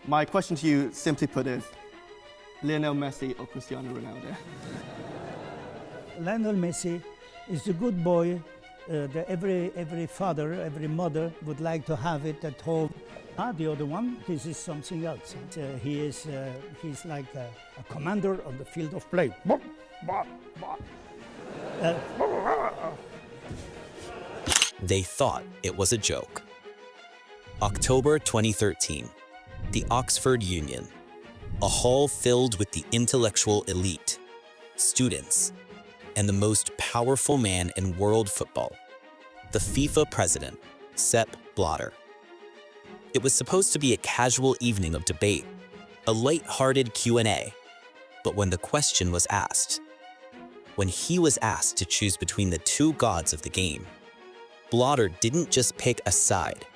My question to you, simply put, is Lionel Messi or Cristiano Ronaldo? Lionel Messi is a good boy that every father, every mother would like to have it at home. The other one, this is something else. He's like a commander on the field of play. They thought it was a joke. October 2013, the Oxford Union, a hall filled with the intellectual elite, students, and the most powerful man in world football, the FIFA President Sepp Blatter. It was supposed to be a casual evening of debate, a light-hearted Q&A, but when the question was asked, when he was asked to choose between the two gods of the game, Blatter didn't just pick a side,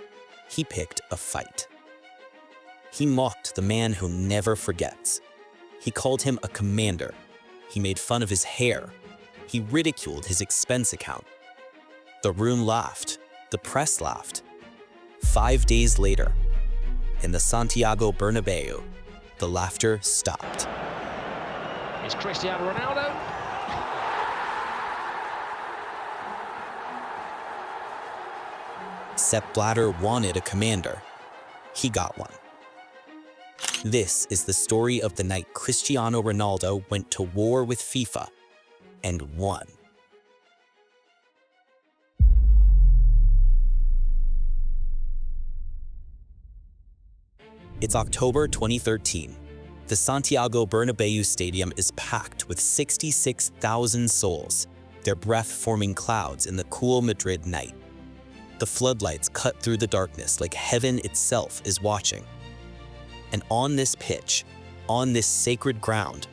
he picked a fight. He mocked the man who never forgets. He called him a commander. He made fun of his hair. He ridiculed his expense account. The room laughed. The press laughed. 5 days later, in the Santiago Bernabéu, the laughter stopped. It's Cristiano Ronaldo. Sepp Blatter wanted a commander. He got one. This is the story of the night Cristiano Ronaldo went to war with FIFA and won. It's October 2013. The Santiago Bernabéu Stadium is packed with 66,000 souls, their breath forming clouds in the cool Madrid night. The floodlights cut through the darkness like heaven itself is watching. And on this pitch, on this sacred ground,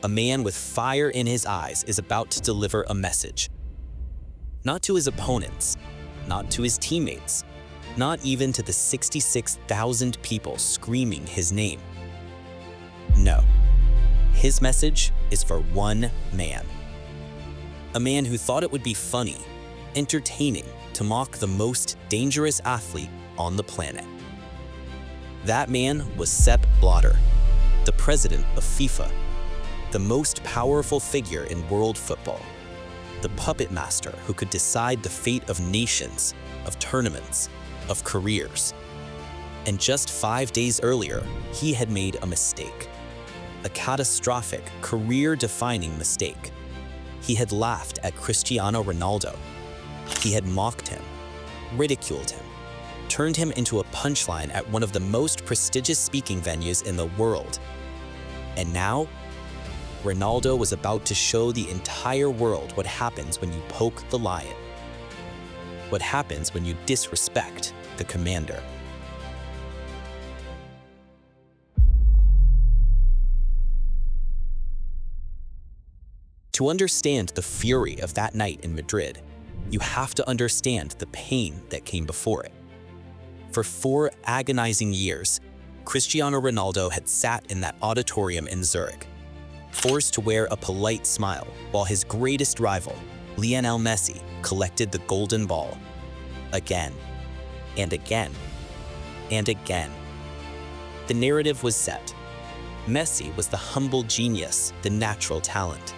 a man with fire in his eyes is about to deliver a message. Not to his opponents, not to his teammates, not even to the 66,000 people screaming his name. No, his message is for one man. A man who thought it would be funny, entertaining, to mock the most dangerous athlete on the planet. That man was Sepp Blatter, the president of FIFA, the most powerful figure in world football, the puppet master who could decide the fate of nations, of tournaments, of careers. And just 5 days earlier, he had made a mistake, a catastrophic, career-defining mistake. He had laughed at Cristiano Ronaldo. He had mocked him, ridiculed him, turned him into a punchline at one of the most prestigious speaking venues in the world. And now, Ronaldo was about to show the entire world what happens when you poke the lion. What happens when you disrespect the commander. To understand the fury of that night in Madrid, you have to understand the pain that came before it. For 4 agonizing years, Cristiano Ronaldo had sat in that auditorium in Zurich, forced to wear a polite smile while his greatest rival, Lionel Messi, collected the golden ball. Again, and again, and again. The narrative was set. Messi was the humble genius, the natural talent.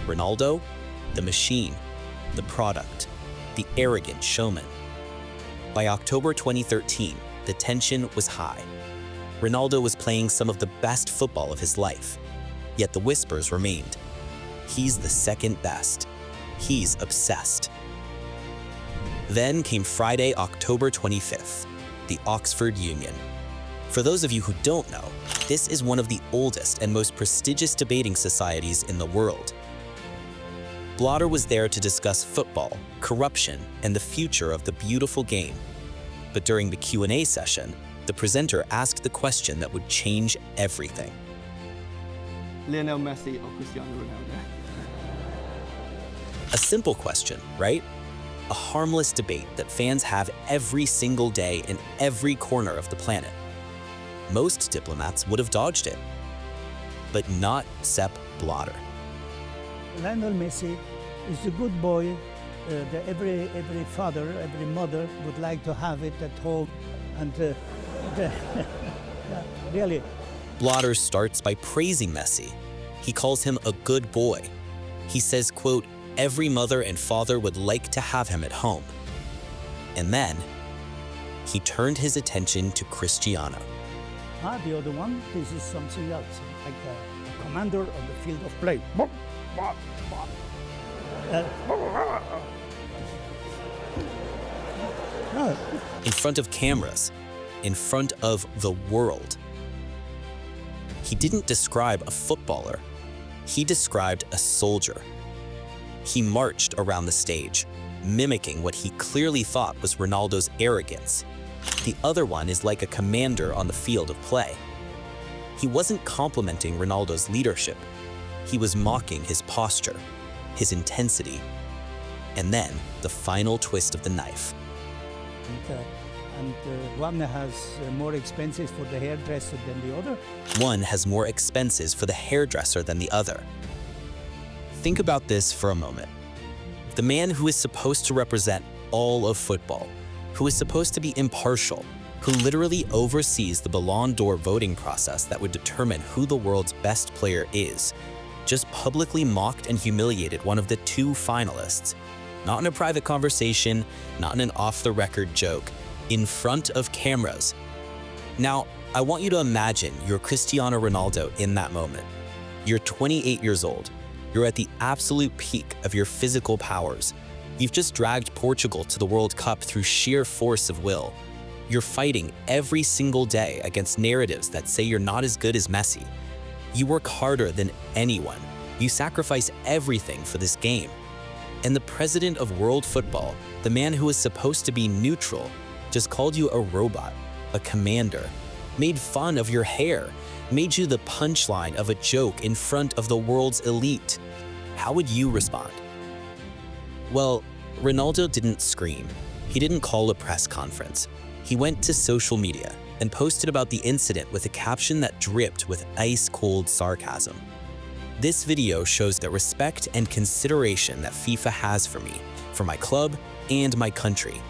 Ronaldo, the machine, the product, the arrogant showman. By October 2013, the tension was high. Ronaldo was playing some of the best football of his life, yet the whispers remained. He's the second best. He's obsessed. Then came Friday, October 25th, the Oxford Union. For those of you who don't know, this is one of the oldest and most prestigious debating societies in the world. Blatter was there to discuss football, corruption, and the future of the beautiful game. But during the Q&A session, the presenter asked the question that would change everything. Lionel Messi or Cristiano Ronaldo? A simple question, right? A harmless debate that fans have every single day in every corner of the planet. Most diplomats would have dodged it, but not Sepp Blatter. Lionel Messi is a good boy that every father, every mother would like to have it at home. And really. Blatter starts by praising Messi. He calls him a good boy. He says, quote, every mother and father would like to have him at home. And then he turned his attention to Cristiano. The other one, this is something else, like a commander on the field of play. In front of cameras, in front of the world. He didn't describe a footballer. He described a soldier. He marched around the stage, mimicking what he clearly thought was Ronaldo's arrogance. The other one is like a commander on the field of play. He wasn't complimenting Ronaldo's leadership. He was mocking his posture, his intensity, and then the final twist of the knife. And one has more expenses for the hairdresser than the other. One has more expenses for the hairdresser than the other. Think about this for a moment. The man who is supposed to represent all of football, who is supposed to be impartial, who literally oversees the Ballon d'Or voting process that would determine who the world's best player is, just publicly mocked and humiliated one of the two finalists. Not in a private conversation, not in an off-the-record joke, in front of cameras. Now, I want you to imagine you're Cristiano Ronaldo in that moment. You're 28 years old. You're at the absolute peak of your physical powers. You've just dragged Portugal to the World Cup through sheer force of will. You're fighting every single day against narratives that say you're not as good as Messi. You work harder than anyone. You sacrifice everything for this game. And the president of world football, the man who is supposed to be neutral, just called you a robot, a commander, made fun of your hair, made you the punchline of a joke in front of the world's elite. How would you respond? Well, Ronaldo didn't scream. He didn't call a press conference. He went to social media and posted about the incident with a caption that dripped with ice-cold sarcasm. This video shows the respect and consideration that FIFA has for me, for my club, and my country.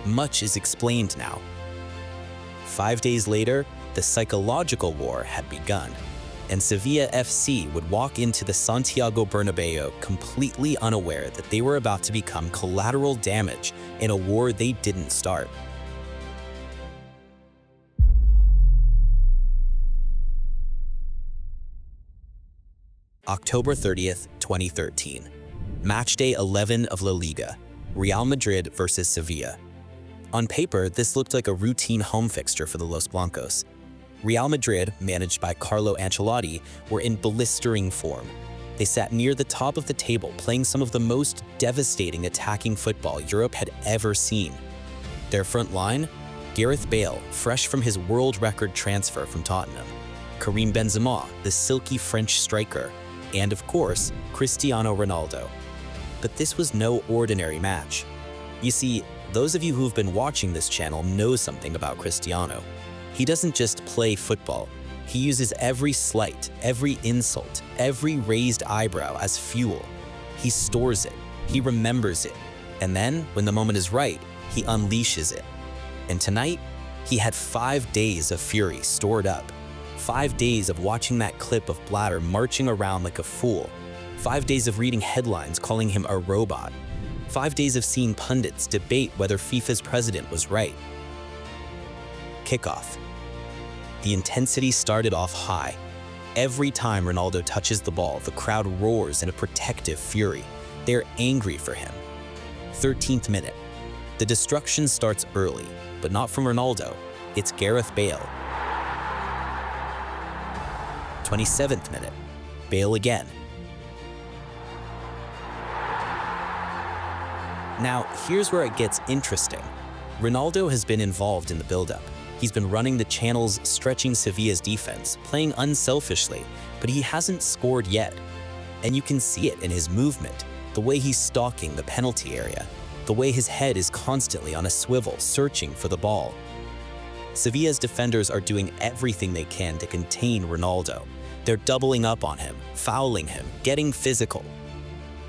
Much is explained now. 5 days later, the psychological war had begun, and Sevilla FC would walk into the Santiago Bernabéu completely unaware that they were about to become collateral damage in a war they didn't start. October 30th, 2013. Matchday 11 of La Liga, Real Madrid versus Sevilla. On paper, this looked like a routine home fixture for the Los Blancos. Real Madrid, managed by Carlo Ancelotti, were in blistering form. They sat near the top of the table, playing some of the most devastating attacking football Europe had ever seen. Their front line? Gareth Bale, fresh from his world record transfer from Tottenham. Karim Benzema, the silky French striker. And of course, Cristiano Ronaldo. But this was no ordinary match. You see, those of you who've been watching this channel know something about Cristiano. He doesn't just play football. He uses every slight, every insult, every raised eyebrow as fuel. He stores it, he remembers it, and then, when the moment is right, he unleashes it. And tonight, he had 5 days of fury stored up. 5 days of watching that clip of Blatter marching around like a fool. 5 days of reading headlines calling him a robot. 5 days of seeing pundits debate whether FIFA's president was right. Kickoff. The intensity started off high. Every time Ronaldo touches the ball, the crowd roars in a protective fury. They're angry for him. 13th minute. The destruction starts early, but not from Ronaldo. It's Gareth Bale. 27th minute. Bale again. Now, here's where it gets interesting. Ronaldo has been involved in the build-up. He's been running the channels, stretching Sevilla's defense, playing unselfishly, but he hasn't scored yet. And you can see it in his movement, the way he's stalking the penalty area, the way his head is constantly on a swivel, searching for the ball. Sevilla's defenders are doing everything they can to contain Ronaldo. They're doubling up on him, fouling him, getting physical.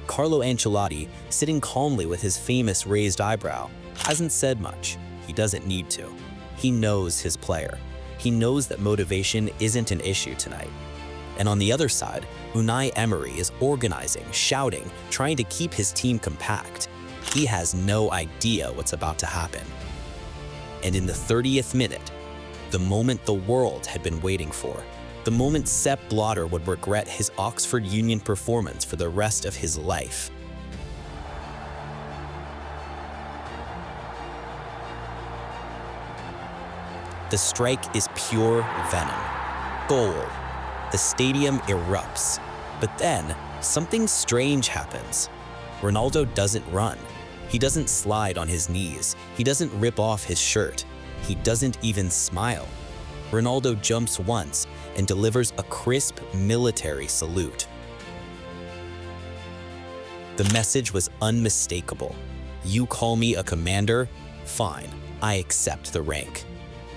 Carlo Ancelotti, sitting calmly with his famous raised eyebrow, hasn't said much. He doesn't need to. He knows his player. he knows that motivation isn't an issue tonight. And on the other side, Unai Emery is organizing, shouting, trying to keep his team compact. He has no idea what's about to happen. And in the 30th minute, the moment the world had been waiting for, the moment Sepp Blatter would regret his Oxford Union performance for the rest of his life. The strike is pure venom. Goal. The stadium erupts. But then, something strange happens. Ronaldo doesn't run. He doesn't slide on his knees. He doesn't rip off his shirt. He doesn't even smile. Ronaldo jumps once and delivers a crisp military salute. The message was unmistakable. You call me a commander? Fine, I accept the rank.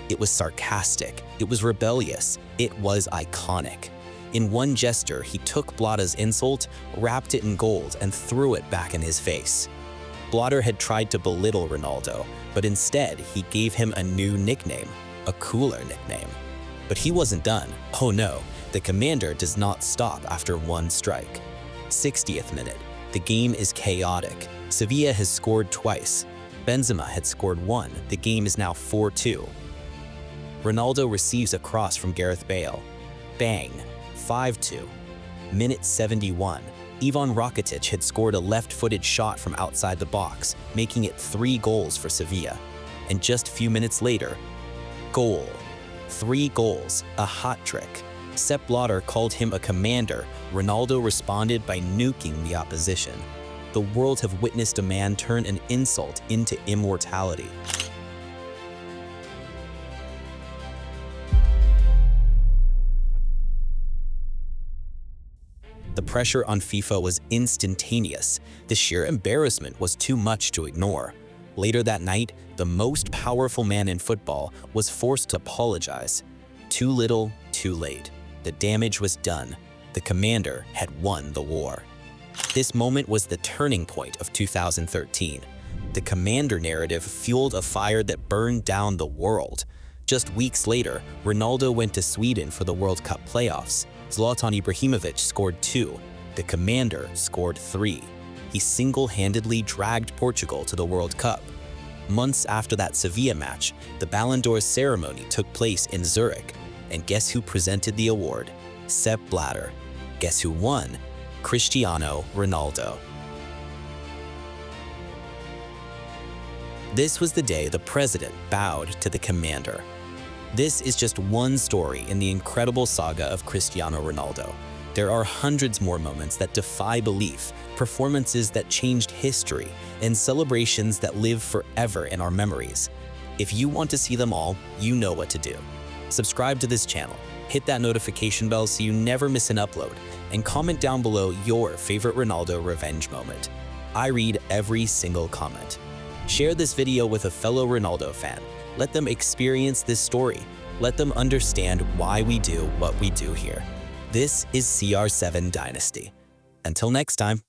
It was sarcastic, it was rebellious, it was iconic. In one gesture, he took Blatter's insult, wrapped it in gold, and threw it back in his face. Blatter had tried to belittle Ronaldo, but instead he gave him a new nickname, a cooler nickname. But he wasn't done. Oh no, the commander does not stop after one strike. 60th minute, the game is chaotic. Sevilla has scored twice. Benzema had scored one. The game is now 4-2. Ronaldo receives a cross from Gareth Bale. Bang, 5-2. Minute 71. Ivan Rakitic had scored a left-footed shot from outside the box, making it 3 goals for Sevilla. And just a few minutes later, goal. 3 goals, a hat trick. Sepp Blatter called him a commander. Ronaldo responded by nuking the opposition. The world have witnessed a man turn an insult into immortality. The pressure on FIFA was instantaneous. The sheer embarrassment was too much to ignore. Later that night, the most powerful man in football was forced to apologize. Too little, too late. The damage was done. The commander had won the war. This moment was the turning point of 2013. The commander narrative fueled a fire that burned down the world. Just weeks later, Ronaldo went to Sweden for the World Cup playoffs. Zlatan Ibrahimovic scored 2. The commander scored 3. He single-handedly dragged Portugal to the World Cup. Months after that Sevilla match, the Ballon d'Or ceremony took place in Zurich. And guess who presented the award? Sepp Blatter. Guess who won? Cristiano Ronaldo. This was the day the president bowed to the commander. This is just one story in the incredible saga of Cristiano Ronaldo. There are hundreds more moments that defy belief, performances that changed history, and celebrations that live forever in our memories. If you want to see them all, you know what to do. Subscribe to this channel, hit that notification bell so you never miss an upload, and comment down below your favorite Ronaldo revenge moment. I read every single comment. Share this video with a fellow Ronaldo fan. Let them experience this story. Let them understand why we do what we do here. This is CR7 Dynasty. Until next time.